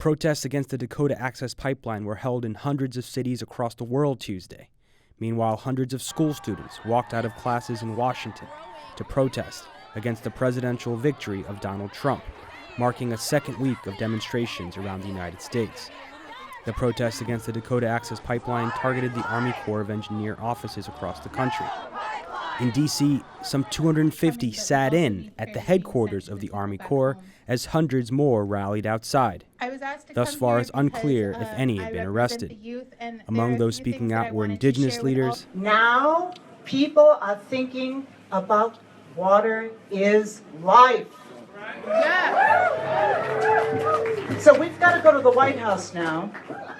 Protests against the Dakota Access Pipeline were held in hundreds of cities across the world Tuesday. Meanwhile, hundreds of school students walked out of classes in Washington to protest against the presidential victory of Donald Trump, marking a second week of demonstrations around the United States. The protests against the Dakota Access Pipeline targeted the Army Corps of Engineer offices across the country. In D.C., some 250 sat in at the headquarters of the Army Corps as hundreds more rallied outside. Thus far, it's unclear if any have been arrested. Among those speaking out were indigenous leaders. Now, people are thinking about water is life. So we've got to go to the White House now,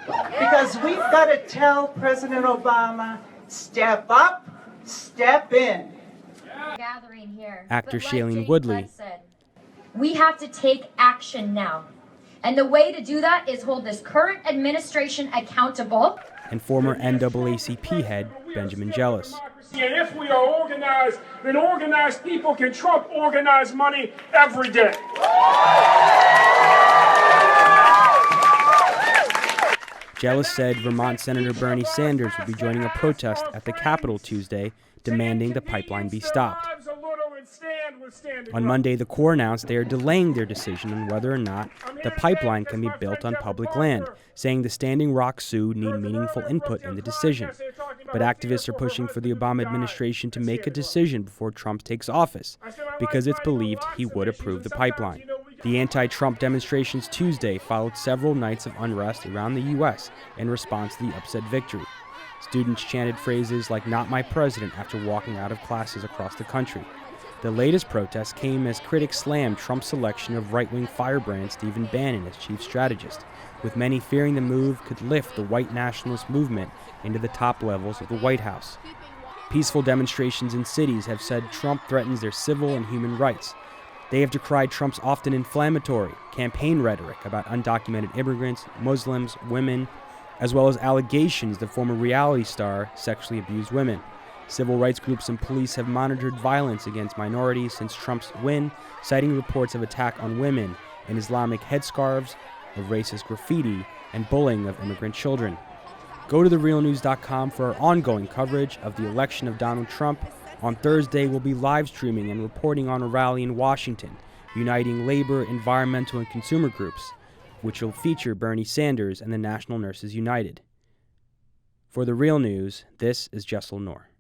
because we've got to tell President Obama, step up, step in. Actor Shailene Woodley said, we have to take action now. And the way to do that is hold this current administration accountable. And former NAACP head Benjamin Jealous. And if we are organized, then organized people can trump organized money every day. Jealous said Vermont Senator Bernie Sanders will be joining a protest at the Capitol Tuesday demanding the pipeline be stopped. On Monday, the Corps announced they are delaying their decision on whether or not the pipeline can be built on public land, saying the Standing Rock Sioux need meaningful input in the decision. But activists are pushing for the Obama administration to make a decision before Trump takes office, because it's believed he would approve the pipeline. The anti-Trump demonstrations Tuesday followed several nights of unrest around the U.S. in response to the upset victory. Students chanted phrases like "Not my president" after walking out of classes across the country. The latest protest came as critics slammed Trump's selection of right-wing firebrand Stephen Bannon as chief strategist, with many fearing the move could lift the white nationalist movement into the top levels of the White House. Peaceful demonstrations in cities have said Trump threatens their civil and human rights. They have decried Trump's often inflammatory campaign rhetoric about undocumented immigrants, Muslims, women, as well as allegations the former reality star sexually abused women. Civil rights groups and police have monitored violence against minorities since Trump's win, citing reports of attack on women and Islamic headscarves, of racist graffiti, and bullying of immigrant children. Go to therealnews.com for our ongoing coverage of the election of Donald Trump. On Thursday, we'll be live streaming and reporting on a rally in Washington, uniting labor, environmental, and consumer groups, which will feature Bernie Sanders and the National Nurses United. For The Real News, this is Jessel Noor.